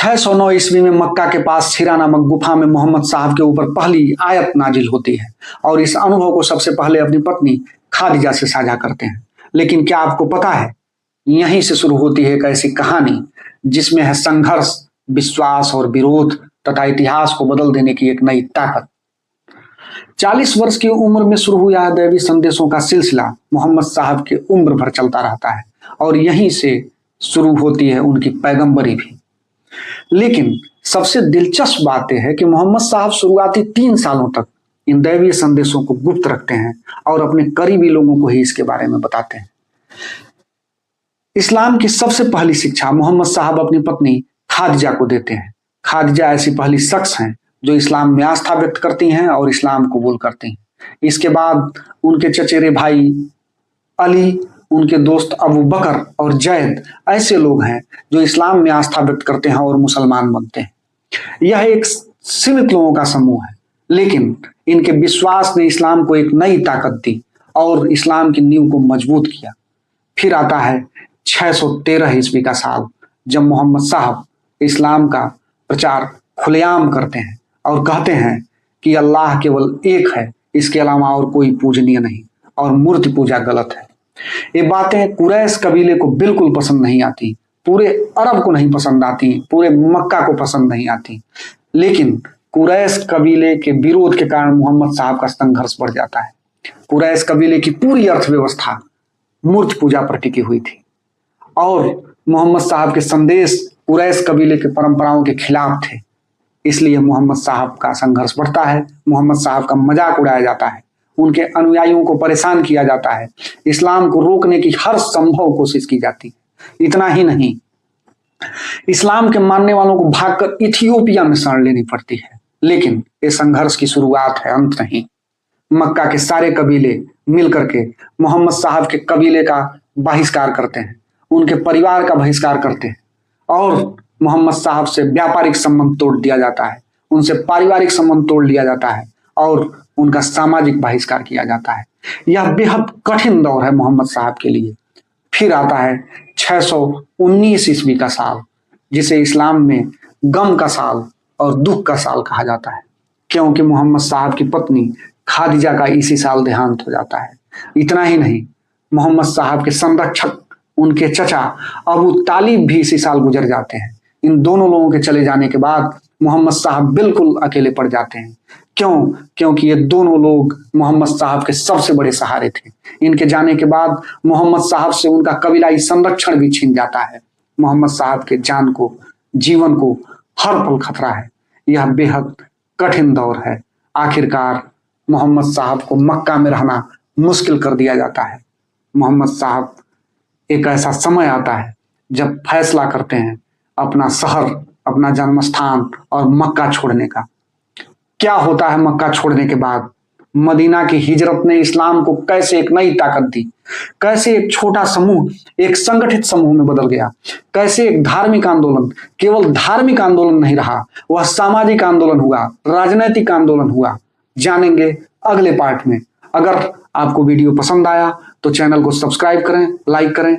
609 ईस्वी में मक्का के पास हिरा नामक गुफा में मोहम्मद साहब के ऊपर पहली आयत नाजिल होती है और इस अनुभव को सबसे पहले अपनी पत्नी खादिजा से साझा करते हैं। लेकिन क्या आपको पता है, यहीं से शुरू होती है एक ऐसी कहानी जिसमें है संघर्ष, विश्वास और विरोध तथा इतिहास को बदल देने की एक नई ताकत। 40 वर्ष की उम्र में शुरू हुआ दैवी संदेशों का सिलसिला मोहम्मद साहब के उम्र भर चलता रहता है और यहीं से शुरू होती है उनकी पैगंबरी भी। लेकिन सबसे दिलचस्प बात यह है कि मोहम्मद साहब शुरुआती 3 सालों तक इन दैवीय संदेशों को गुप्त रखते हैं और अपने करीबी लोगों को ही इसके बारे में बताते हैं। इस्लाम की सबसे पहली शिक्षा मोहम्मद साहब अपनी पत्नी खादिजा को देते हैं। खादिजा ऐसी पहली शख्स हैं जो इस्लाम में आस्था व्यक्त करती हैं और इस्लाम कबूल करती हैं। इसके बाद उनके चचेरे भाई अली, उनके दोस्त अबू बकर और जैद ऐसे लोग हैं जो इस्लाम में आस्था व्यक्त करते हैं और मुसलमान बनते हैं। यह एक सीमित लोगों का समूह है, लेकिन इनके विश्वास ने इस्लाम को एक नई ताकत दी और इस्लाम की नींव को मजबूत किया। फिर आता है 613 ईस्वी का साल, जब मोहम्मद साहब इस्लाम का प्रचार खुलेआम करते हैं और कहते हैं कि अल्लाह केवल एक है, इसके अलावा और कोई पूजनीय नहीं और मूर्ति पूजा गलत है। ये बातें कुरैश कबीले को बिल्कुल पसंद नहीं आती, पूरे अरब को नहीं पसंद आती, पूरे मक्का को पसंद नहीं आती। लेकिन कुरैश कबीले के विरोध के कारण मोहम्मद साहब का संघर्ष बढ़ जाता है। कुरैश कबीले की पूरी अर्थव्यवस्था मूर्ति पूजा पर टिकी हुई थी और मोहम्मद साहब के संदेश कुरैश कबीले के परंपराओं के खिलाफ थे। इसलिए मोहम्मद साहब का संघर्ष बढ़ता है, मोहम्मद साहब का मजाक उड़ाया जाता है, उनके अनुयायियों को परेशान किया जाता है, इस्लाम को रोकने की हर संभव कोशिश की जाती है। इतना ही नहीं, इस्लाम के मानने वालों को भागकर इथियोपिया में शरण लेनी पड़ती है। लेकिन ये संघर्ष की शुरुआत है, अंत नहीं। मक्का के सारे कबीले मिलकर के मोहम्मद साहब के कबीले का बहिष्कार करते हैं, उनके परिवार का बहिष्कार करते हैं और मोहम्मद साहब से व्यापारिक संबंध तोड़ दिया जाता है, उनसे पारिवारिक संबंध तोड़ लिया जाता है और उनका सामाजिक बहिष्कार किया जाता है। यह बेहद कठिन दौर है मोहम्मद साहब के लिए। फिर आता है 619 ईस्वी का साल, जिसे इस्लाम में गम का साल और दुख का साल कहा जाता है, क्योंकि मोहम्मद साहब की पत्नी खादिजा का इसी साल देहांत हो जाता है। इतना ही नहीं, मोहम्मद साहब के संरक्षक उनके चचा अबू तालिब भी इसी साल गुजर जाते हैं। इन दोनों लोगों के चले जाने के बाद मोहम्मद साहब बिल्कुल अकेले पड़ जाते हैं। क्यों? क्योंकि ये दोनों लोग मोहम्मद साहब के सबसे बड़े सहारे थे। इनके जाने के बाद मोहम्मद साहब से उनका कबीलाई संरक्षण भी छीन जाता है। मोहम्मद साहब के जान को, जीवन को हर पल खतरा है। यह बेहद कठिन दौर है। आखिरकार मोहम्मद साहब को मक्का में रहना मुश्किल कर दिया जाता है। मोहम्मद साहब एक ऐसा समय आता है जब फैसला करते हैं अपना शहर, अपना जन्म स्थान और मक्का छोड़ने का। क्या होता है मक्का छोड़ने के बाद? मदीना की हिजरत ने इस्लाम को कैसे एक नई ताकत दी, कैसे एक छोटा समूह एक संगठित समूह में बदल गया, कैसे एक धार्मिक आंदोलन केवल धार्मिक आंदोलन नहीं रहा, वह सामाजिक आंदोलन हुआ, राजनैतिक आंदोलन हुआ। जानेंगे अगले पार्ट में। अगर आपको वीडियो पसंद आया तो चैनल को सब्सक्राइब करें, लाइक करें।